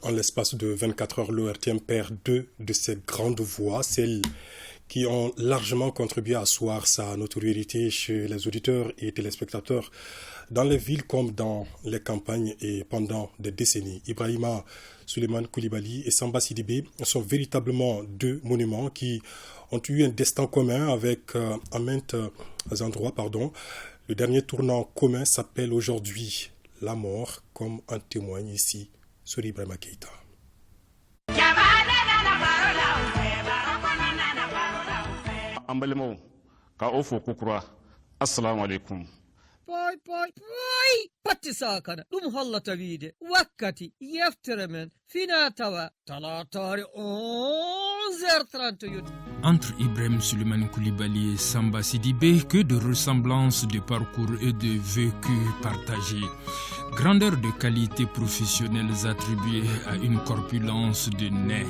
En l'espace de 24 heures, l'ORTM perd 2 de ses grandes voix, celles qui ont largement contribué à asseoir sa notoriété chez les auditeurs et téléspectateurs dans les villes comme dans les campagnes et pendant des décennies. Ibrahima Souleymane Coulibaly et Samba Sidibé sont véritablement 2 monuments qui ont eu un destin commun avec à maintes endroits. Le dernier tournant commun s'appelle aujourd'hui la mort, comme en témoigne ici sur Ibrahima Keïta. Ambalimaw ka ofo kukura assalamu alaikum. Poi patti sakana dum hollata wiide wakkati yeftere men fina tawa talatare 11h30. Entre Ibrahim Souleymane Coulibaly et Samba Sidibé, que de ressemblances de parcours et de vécus partagés. Grandeur de qualités professionnelles attribuées à une corpulence de nez,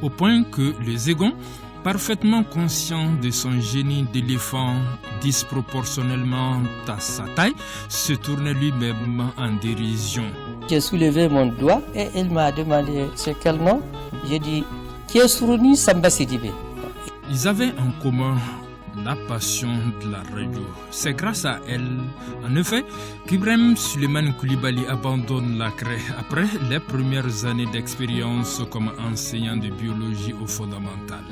au point que le Zégon, parfaitement conscient de son génie d'éléphant disproportionnellement à sa taille, se tournait lui-même en dérision. J'ai soulevé mon doigt et il m'a demandé c'est quel nom. J'ai dit Kiesrouni Samba Sidibé. Ils avaient en commun la passion de la radio. C'est grâce à elle, en effet, qu'Ibrahim Souleymane Coulibaly abandonne la craie après les premières années d'expérience comme enseignant de biologie au fondamental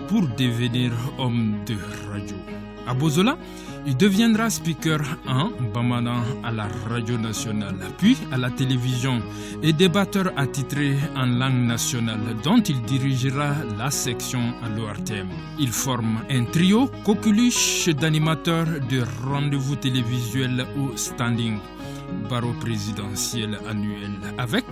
pour devenir homme de radio. À Bozola, il deviendra speaker en Bamana à la radio nationale, puis à la télévision et débatteur attitré en langue nationale dont il dirigera la section à l'ORTM. Il forme un trio coqueluche d'animateurs de rendez-vous télévisuels au standing, barreau présidentiel annuel, avec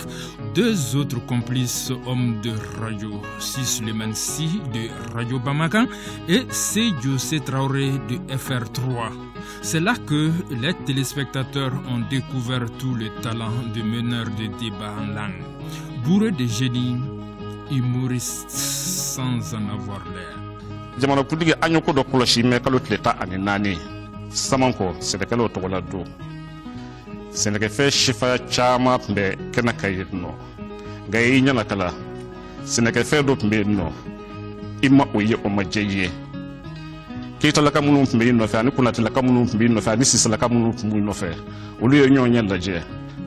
2 autres complices hommes de radio, Souleymane Sy de Radio Bamakan et Seydou Traoré de FR3. C'est là que les téléspectateurs ont découvert tout le talent de meneurs de débat en langue, bourré de génie, humoriste sans en avoir l'air. Jamana kudige anyoko do koloshi me kalo tleta aninani samanko sedekalo togola do seneke shifa chama be kena kayno gayi nyana kala seneke fe do mbe no imma oye o majeye kita la kamunu mbe no fa ni kuna la kamunu mbe no fa ni sisala kamunu mbe no fa olu yo nyanda je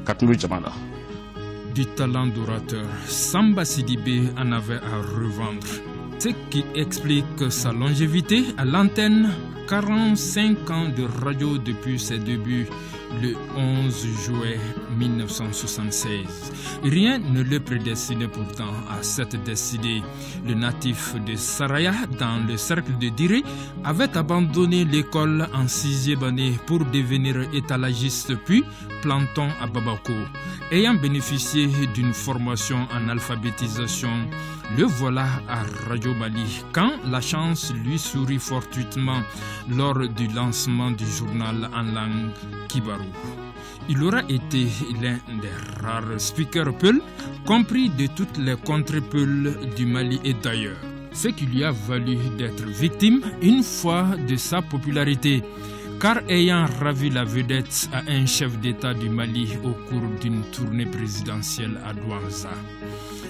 katnu jamana. Du talent d'orateur, Samba Sidibé en avait à revendre, ce qui explique sa longévité à l'antenne. 45 ans de radio depuis ses débuts le 11 juillet 1976. Rien ne le prédestinait pourtant à cette destinée. Le natif de Saraya, dans le cercle de Diré, avait abandonné l'école en 6e année pour devenir étalagiste puis planton à Babako. Ayant bénéficié d'une formation en alphabétisation, le voilà à Radio Mali quand la chance lui sourit fortuitement lors du lancement du journal en langue Kibarou. Il aura été l'un des rares speakers Peul, compris de toutes les contrées Peul du Mali et d'ailleurs. Ce qui lui a valu d'être victime une fois de sa popularité, car ayant ravi la vedette à un chef d'État du Mali au cours d'une tournée présidentielle à Douarza.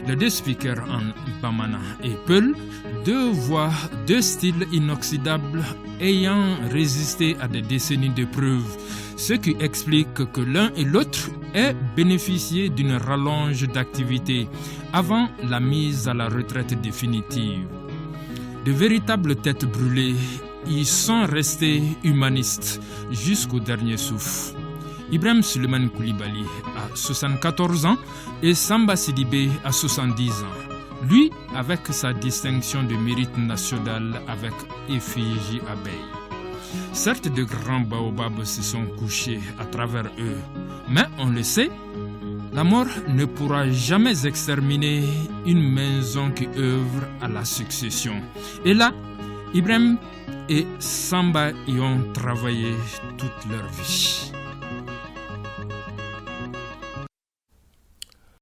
Les 2 speakers en Bamana et Peul, 2 voix, 2 styles inoxydables ayant résisté à des décennies de preuves, ce qui explique que l'un et l'autre aient bénéficié d'une rallonge d'activité avant la mise à la retraite définitive. De véritables têtes brûlées, ils sont restés humanistes jusqu'au dernier souffle. Ibrahim Souleymane Coulibaly a 74 ans et Samba Sidibé a 70 ans. Lui avec sa distinction de mérite national avec effigie abeille. Certes, de grands baobabs se sont couchés à travers eux, mais on le sait, la mort ne pourra jamais exterminer une maison qui œuvre à la succession. Et là, Ibrahim et Samba y ont travaillé toute leur vie.